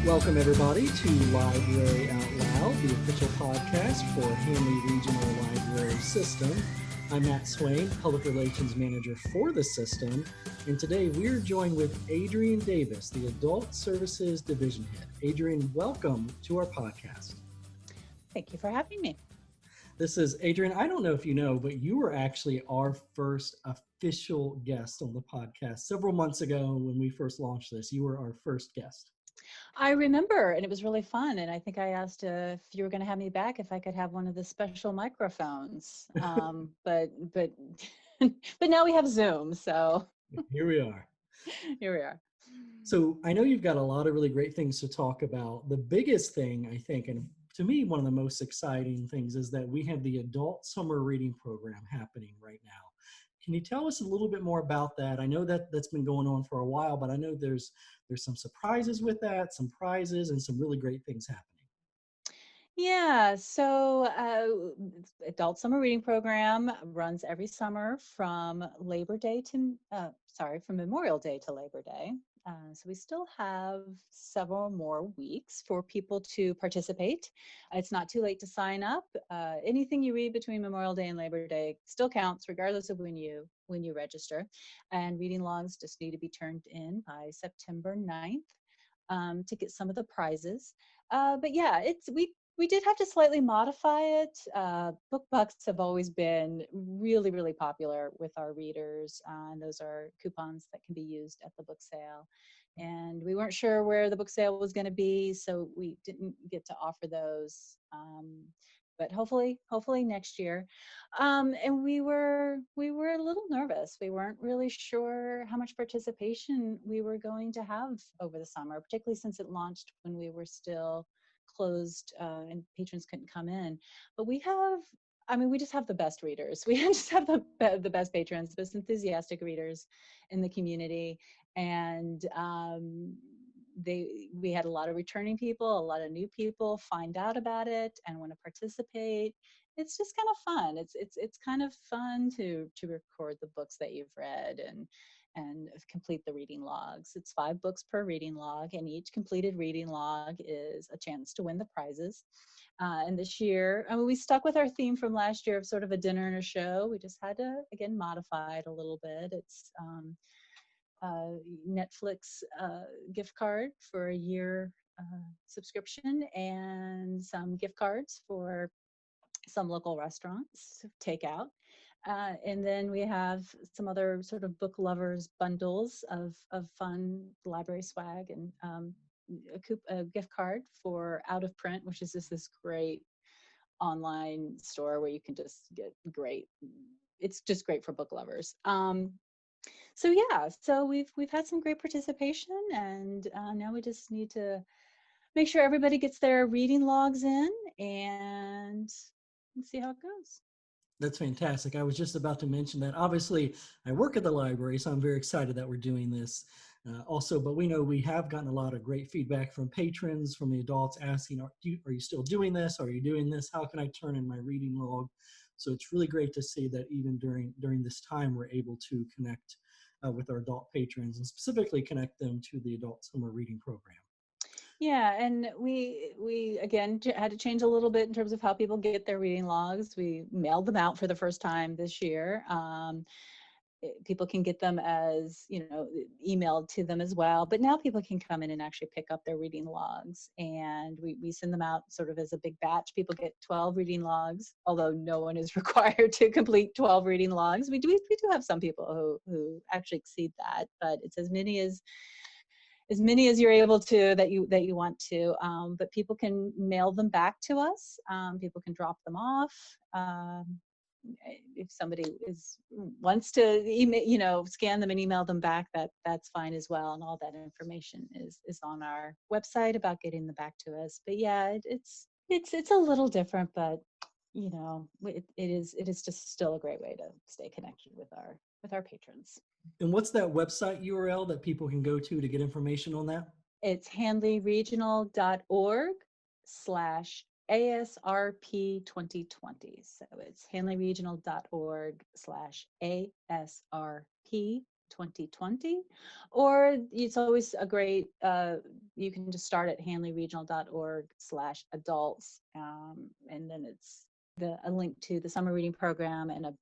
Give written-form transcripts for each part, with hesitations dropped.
Welcome, everybody, to Library Out Loud, the official podcast for Handley Regional Library System. I'm Matt Swain, Public Relations Manager for the system, and today we're joined with Adrienne Davis, the Adult Services Division Head. Adrienne, welcome to our podcast. Thank you for having me. This is Adrienne. I don't know if you know, but you were actually our first official guest on the podcast several months ago when we first launched this. You were our first guest. I remember, and it was really fun. And I think I asked if you were going to have me back, if I could have one of the special microphones. But now we have Zoom, so Here we are. Here we are. So I know you've got a lot of really great things to talk about. The biggest thing, I think, and to me, one of the most exciting things is that we have the Adult Summer Reading Program happening right now. Can you tell us a little bit more about that? I know that that's been going on for a while, but I know there's some surprises with that, some prizes, and some really great things happening. Yeah, so Adult Summer Reading Program runs every summer from from Memorial Day to Labor Day. So we still have several more weeks for people to participate. It's not too late to sign up. Anything you read between Memorial Day and Labor Day still counts, regardless of when you register. And reading logs just need to be turned in by September 9th to get some of the prizes. But yeah, we did have to slightly modify it. Book bucks have always been really, really popular with our readers, and those are coupons that can be used at the book sale. And we weren't sure where the book sale was going to be, so we didn't get to offer those. But hopefully next year. And we were a little nervous. We weren't really sure how much participation we were going to have over the summer, particularly since it launched when we were still closed and patrons couldn't come in. But we just have the best readers. We just have the best patrons, the most enthusiastic readers in the community. And we had a lot of returning people, a lot of new people find out about it and want to participate. It's just kind of fun. It's kind of fun to record the books that you've read and complete the reading logs. It's 5 books per reading log, and each completed reading log is a chance to win the prizes. And this year, we stuck with our theme from last year of sort of a dinner and a show. We just had to, again, modify it a little bit. It's Netflix gift card for a year subscription and some gift cards for some local restaurants, takeout. And then we have some other sort of book lovers bundles of fun library swag and a gift card for Out of Print, which is just this great online store where you can just get it's just great for book lovers. So yeah, so we've had some great participation, and now we just need to make sure everybody gets their reading logs in and see how it goes. That's fantastic. I was just about to mention that. Obviously, I work at the library, so I'm very excited that we're doing this also. But we know we have gotten a lot of great feedback from patrons, from the adults asking, are you still doing this? Are you doing this? How can I turn in my reading log? So it's really great to see that even during this time, we're able to connect with our adult patrons and specifically connect them to the Adult Summer Reading Program. Yeah, and we again had to change a little bit in terms of how people get their reading logs. We mailed them out for the first time this year. People can get them as, emailed to them as well. But now people can come in and actually pick up their reading logs, and we send them out sort of as a big batch. People get 12 reading logs, although no one is required to complete 12 reading logs. We do have some people who actually exceed that, but it's as many as you're able to that you want to. But people can mail them back to us. People can drop them off. If somebody wants to email, scan them and email them back, that's fine as well. And all that information is on our website about getting them back to us. But yeah, it's a little different, but it is just still a great way to stay connected with our patrons. And what's that website URL that people can go to get information on that? It's handleyregional.org/ASRP 2020. So it's handleyregional.org/ASRP 2020, or it's always a great, you can just start at handleyregional.org/adults, and then it's a link to the summer reading program and a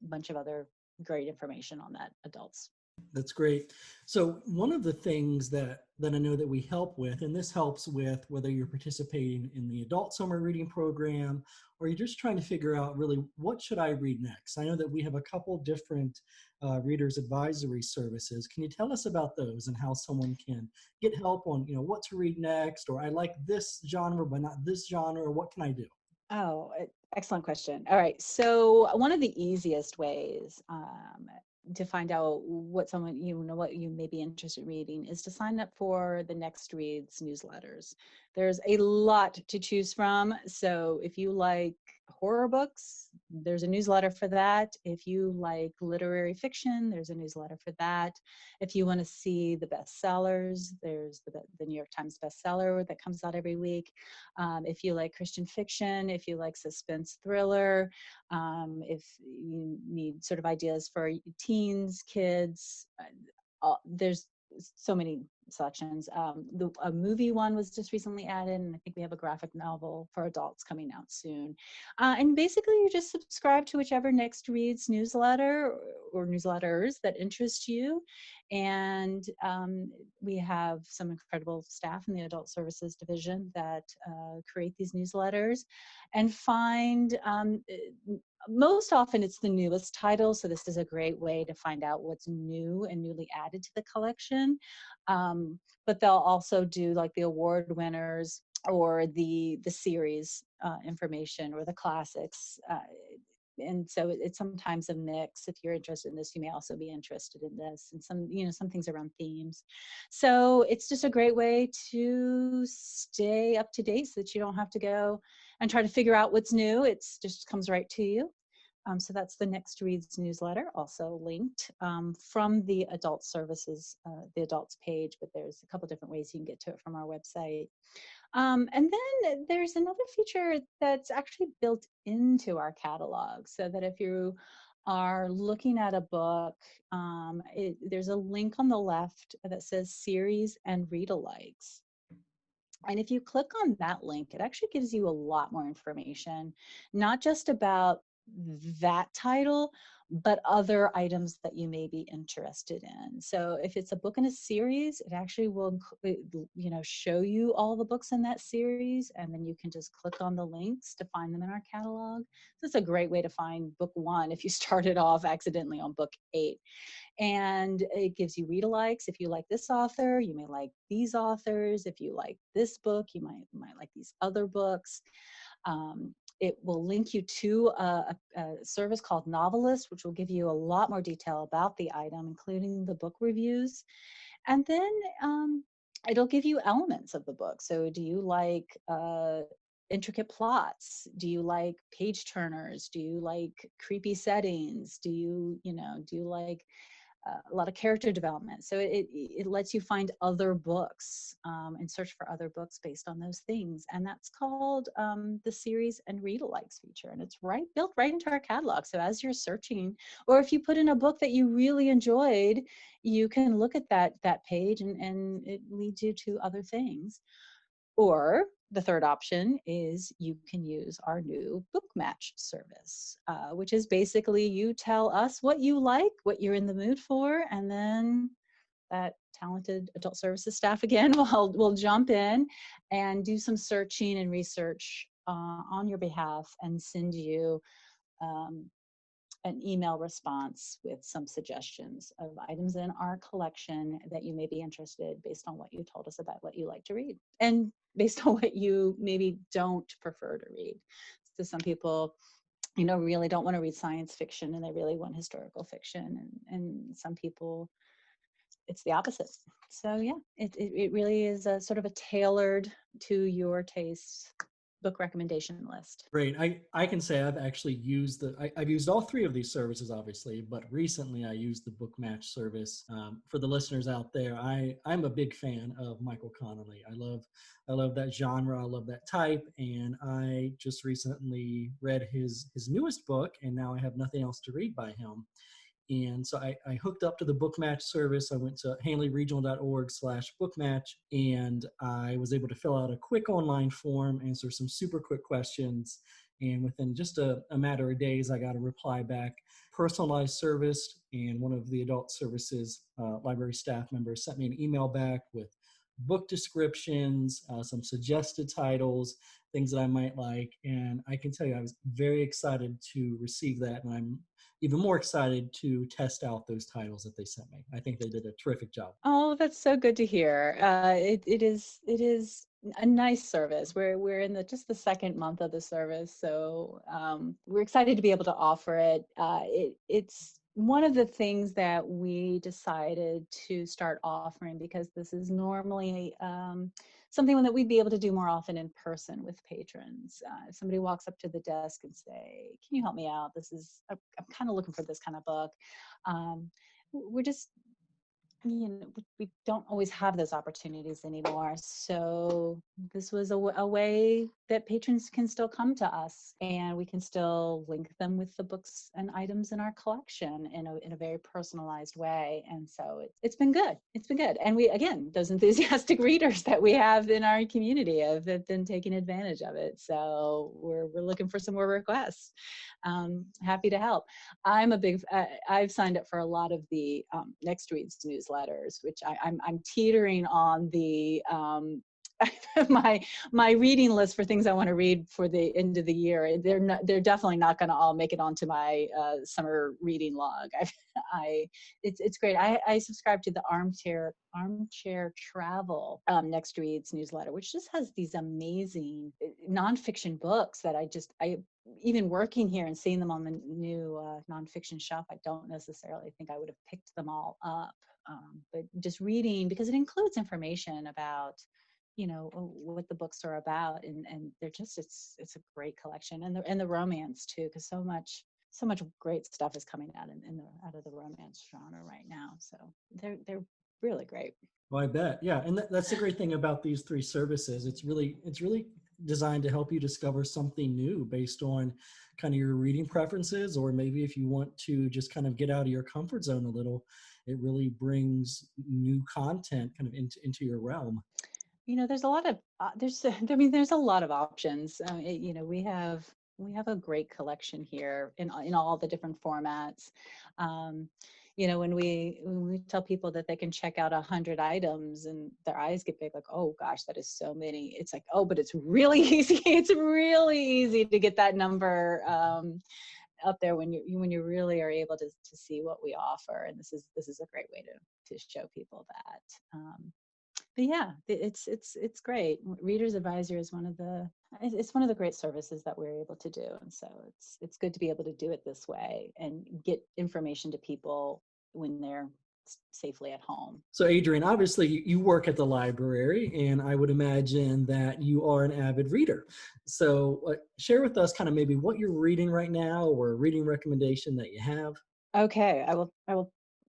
bunch of other great information on that adults. That's great. So one of the things that I know that we help with, and this helps with whether you're participating in the adult summer reading program or you're just trying to figure out really what should I read next. I know that we have a couple different readers advisory services. Can you tell us about those and how someone can get help on, what to read next, or I like this genre but not this genre, or what can I do? Oh, excellent question. All right. So one of the easiest ways to find out what what you may be interested in reading is to sign up for the Next Reads newsletters. There's a lot to choose from. So if you like horror books, there's a newsletter for that. If you like literary fiction, there's a newsletter for that. If you want to see the bestsellers, there's the New York Times bestseller that comes out every week. If you like Christian fiction, if you like suspense thriller, if you need sort of ideas for teens, kids, there's so many selections. A movie one was just recently added, and I think we have a graphic novel for adults coming out soon. And basically, you just subscribe to whichever Next Reads newsletter or newsletters that interest you. And we have some incredible staff in the Adult Services Division that create these newsletters and find most often it's the newest title, so this is a great way to find out what's new and newly added to the collection. But they'll also do like the award winners or the series information or the classics. And so it's sometimes a mix. If you're interested in this, you may also be interested in this, and some things around themes. So it's just a great way to stay up to date so that you don't have to go and try to figure out what's new. It's just comes right to you. So that's the Next Reads newsletter, also linked from the Adult Services, the adults page, but there's a couple different ways you can get to it from our website. And then there's another feature that's actually built into our catalog, so that if you are looking at a book, there's a link on the left that says series and read-alikes. And if you click on that link, it actually gives you a lot more information, not just about that title, but other items that you may be interested in. So if it's a book in a series, it actually will, show you all the books in that series, and then you can just click on the links to find them in our catalog. So it's a great way to find book 1 if you started off accidentally on book 8. And it gives you read-alikes. If you like this author, you may like these authors. If you like this book, you might like these other books. It will link you to a service called Novelist, which will give you a lot more detail about the item, including the book reviews. And then it'll give you elements of the book. So do you like intricate plots? Do you like page turners? Do you like creepy settings? Do you like a lot of character development? So it lets you find other books and search for other books based on those things. And that's called the series and read-alikes feature. And it's built right into our catalog. So as you're searching, or if you put in a book that you really enjoyed, you can look at that page and it leads you to other things. Or the third option is you can use our new BookMatch service, which is basically you tell us what you like, what you're in the mood for, and then that talented adult services staff again will jump in and do some searching and research on your behalf and send you an email response with some suggestions of items in our collection that you may be interested based on what you told us about what you like to read and based on what you maybe don't prefer to read. So some people, really don't want to read science fiction and they really want historical fiction. And some people, it's the opposite. So yeah, it really is a sort of a tailored to your taste book recommendation list. Great. I can say I've actually used I've used all three of these services, obviously, but recently I used the BookMatch service. For the listeners out there, I'm a big fan of Michael Connelly. I love that genre. I love that type. And I just recently read his newest book, and now I have nothing else to read by him. And so I hooked up to the BookMatch service. I went to handleyregional.org/bookmatch, and I was able to fill out a quick online form, answer some super quick questions. And within just a matter of days, I got a reply back, personalized service. And one of the adult services library staff members sent me an email back with book descriptions, some suggested titles, things that I might like. And I can tell you, I was very excited to receive that. And I'm even more excited to test out those titles that they sent me. I think they did a terrific job. Oh, that's so good to hear. It is a nice service. We're in just the second month of the service, so we're excited to be able to offer it. It's one of the things that we decided to start offering, because this is normally something that we'd be able to do more often in person with patrons. If somebody walks up to the desk and say, "Can you help me out? I'm kind of looking for this kind of book." We're just, we don't always have those opportunities anymore. So this was a way that patrons can still come to us, and we can still link them with the books and items in our collection in a very personalized way. And so it's been good. It's been good. And we, again, those enthusiastic readers that we have in our community have been taking advantage of it. So we're looking for some more requests. Happy to help. I've signed up for a lot of the Next Reads newsletters, which I'm teetering on the my reading list for things I want to read for the end of the year. They're definitely not going to all make it onto my summer reading log. It's great. I subscribe to the Armchair Travel Next Reads newsletter, which just has these amazing nonfiction books that I even working here and seeing them on the new nonfiction shelf, I don't necessarily think I would have picked them all up. But just reading, because it includes information about, what the books are about, and they're just, it's a great collection, and the romance too, because so much great stuff is coming out out of the romance genre right now. So they're really great. Well, I bet. Yeah. And that's the great thing about these three services. It's really designed to help you discover something new based on kind of your reading preferences, or maybe if you want to just kind of get out of your comfort zone a little, it really brings new content kind of into your realm. There's a lot of there's a lot of options. We have a great collection here in all the different formats. When we tell people that they can check out 100 items and their eyes get big, like, oh gosh, that is so many. It's like, oh, but it's really easy. It's really easy to get that number up there when you really are able to see what we offer. And this is a great way to show people that. But yeah, it's great. Reader's Advisor is one of the great services that we're able to do, and so it's good to be able to do it this way and get information to people when they're safely at home. So, Adrienne, obviously you work at the library, and I would imagine that you are an avid reader. So, share with us kind of maybe what you're reading right now, or a reading recommendation that you have. Okay, I will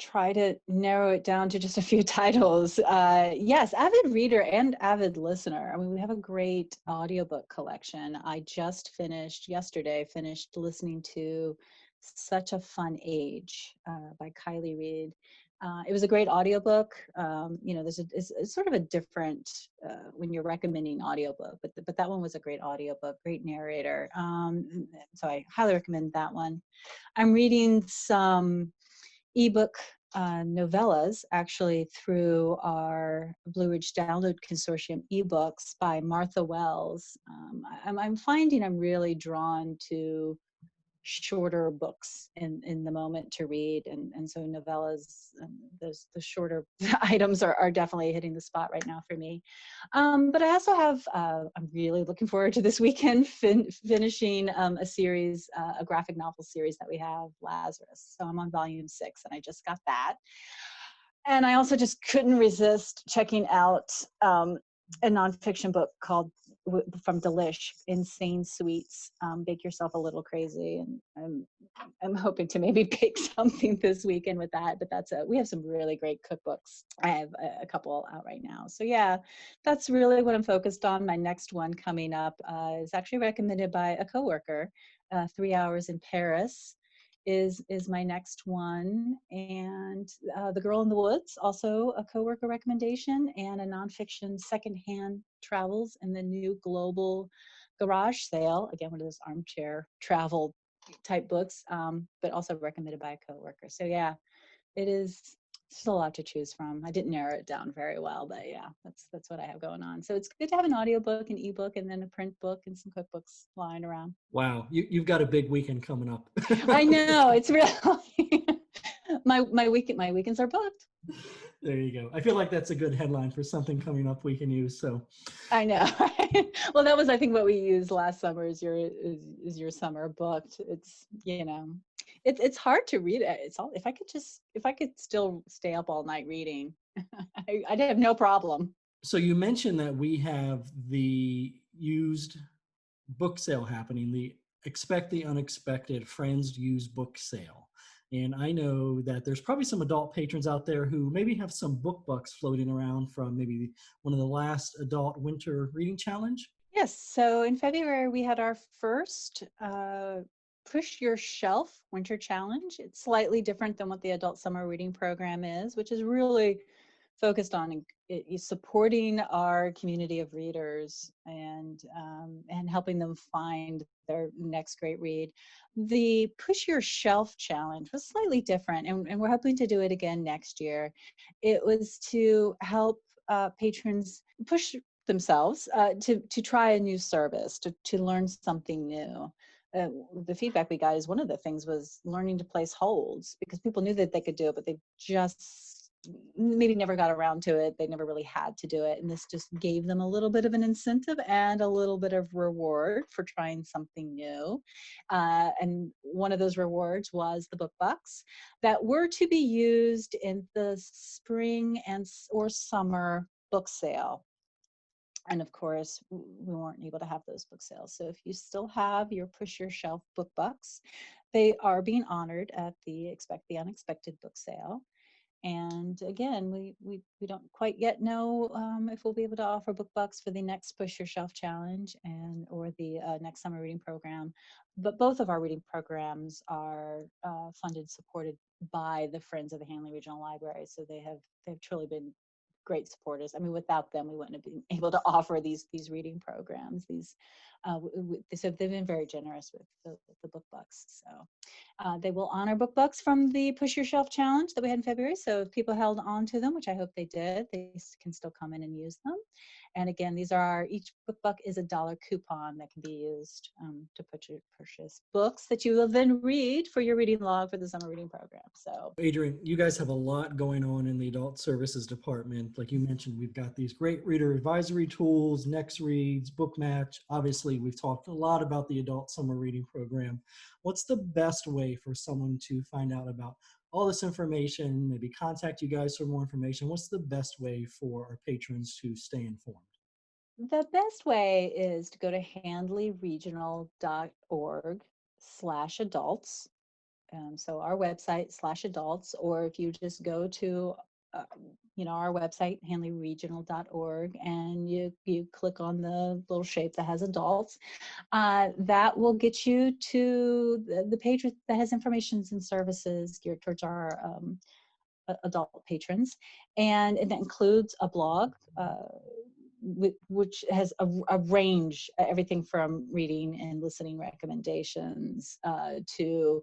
try to narrow it down to just a few titles. Yes, avid reader and avid listener. I mean, we have a great audiobook collection. I just finished listening to Such a Fun Age by Kylie Reed. It was a great audiobook. It's sort of a different when you're recommending audiobook, but that one was a great audiobook, great narrator. So I highly recommend that one. I'm reading some ebook novellas, actually, through our Blue Ridge Download Consortium ebooks by Martha Wells. I'm finding I'm really drawn to shorter books in the moment to read, and so novellas, the shorter items are definitely hitting the spot right now for me. But I also have I'm really looking forward to this weekend finishing a series, a graphic novel series that we have, Lazarus. So I'm on volume 6, and I just got that. And I also just couldn't resist checking out a nonfiction book called from Delish, Insane Sweets, Bake Yourself a Little Crazy. And I'm hoping to maybe bake something this weekend with that, but we have some really great cookbooks. I have a couple out right now. So yeah, that's really what I'm focused on. My next one coming up is actually recommended by a coworker, 3 Hours in Paris. is my next one. And The Girl in the Woods, also a coworker recommendation, and a nonfiction secondhand travels in the new global garage sale. Again, one of those armchair travel type books, but also recommended by a coworker. So yeah, it is still a lot to choose from. I didn't narrow it down very well, but yeah, that's what I have going on. So it's good to have an audiobook, an ebook, and then a print book and some cookbooks lying around. Wow, you've got a big weekend coming up. I know, it's really my weekends are booked. There you go. I feel like that's a good headline for something coming up we can use. So I know. Right? Well, that was, I think, what we used last summer is your summer booked. It's, it's hard to read it. It's all, if I could still stay up all night reading, I'd have no problem. so you mentioned that we have the used book sale happening, the Expect the Unexpected Friends Used Book Sale. And I know that there's probably some adult patrons out there who maybe have some book bucks floating around from maybe one of the last adult winter reading challenge. Yes. So in February, we had our first Push Your Shelf Winter Challenge. It's slightly different than what the Adult Summer Reading Program is, which is really focused on supporting our community of readers and helping them find their next great read. The Push Your Shelf Challenge was slightly different, and we're hoping to do it again next year. It was to help patrons push themselves to try a new service, to learn something new. The feedback we got is one of the things was learning to place holds, because people knew that they could do it, but they just maybe never got around to it. They never really had to do it. And this just gave them a little bit of an incentive and a little bit of reward for trying something new. And one of those rewards was the book bucks that were to be used in the spring or summer book sale. And of course, we weren't able to have those book sales. So if you still have your Push Your Shelf book bucks, they are being honored at the Expect the Unexpected book sale. And again, we don't quite yet know if we'll be able to offer book bucks for the next Push Your Shelf Challenge or the next summer reading program. But both of our reading programs are funded, supported by the Friends of the Handley Regional Library. So they've truly been great supporters. I mean, without them, we wouldn't have been able to offer these reading programs. So they've been very generous with the book bucks. So they will honor book bucks from the Push Your Shelf Challenge that we had in February. So if people held on to them, which I hope they did, they can still come in and use them. And again, each book buck is $1 coupon that can be used to purchase books that you will then read for your reading log for the summer reading program. So Adrienne, you guys have a lot going on in the Adult Services Department. Like you mentioned, we've got these great reader advisory tools, Next Reads, BookMatch. Obviously, we've talked a lot about the Adult Summer Reading Program. What's the best way for someone to find out about all this information, maybe contact you guys for more information? What's the best way for our patrons to stay informed? the best way is to go to handleyregional.org/adults. So our website /adults, or if you just go to our website, handleyregional.org, and you click on the little shape that has adults, that will get you to the page that has information and services geared towards our adult patrons. And it includes a blog, which has a range, everything from reading and listening recommendations to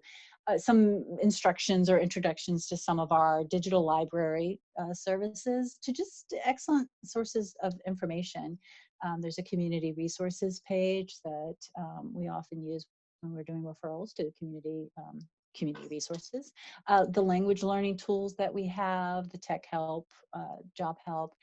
some instructions or introductions to some of our digital library services, to just excellent sources of information. There's a community resources page that we often use when we're doing referrals to community resources, the language learning tools that we have, the tech help, job help.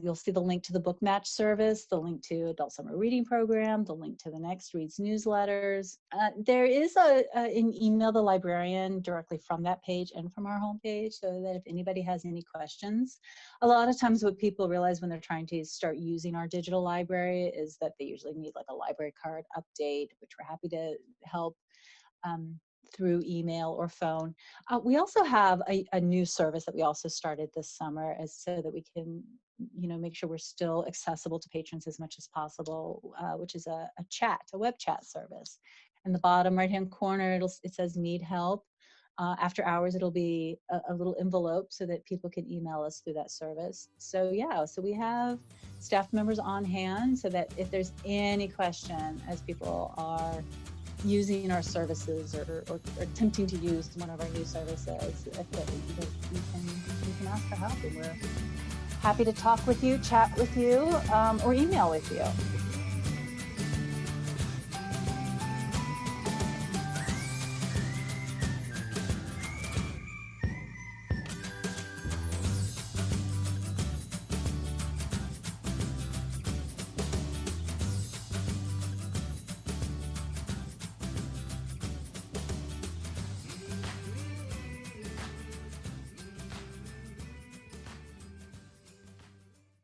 You'll see the link to the BookMatch Service, the link to Adult Summer Reading Program, the link to the Next Reads newsletters. There is an email the librarian directly from that page and from our homepage, so that if anybody has any questions. A lot of times what people realize when they're trying to start using our digital library is that they usually need like a library card update, which we're happy to help through email or phone. We also have a new service that we also started this summer, so that we can make sure we're still accessible to patrons as much as possible, which is a web chat service. In the bottom right-hand corner, it says need help. After hours, it'll be a little envelope so that people can email us through that service. So yeah, so we have staff members on hand so that if there's any question as people are using our services or attempting to use one of our new services, you can ask for help, and we're happy to talk with you, chat with you, or email with you.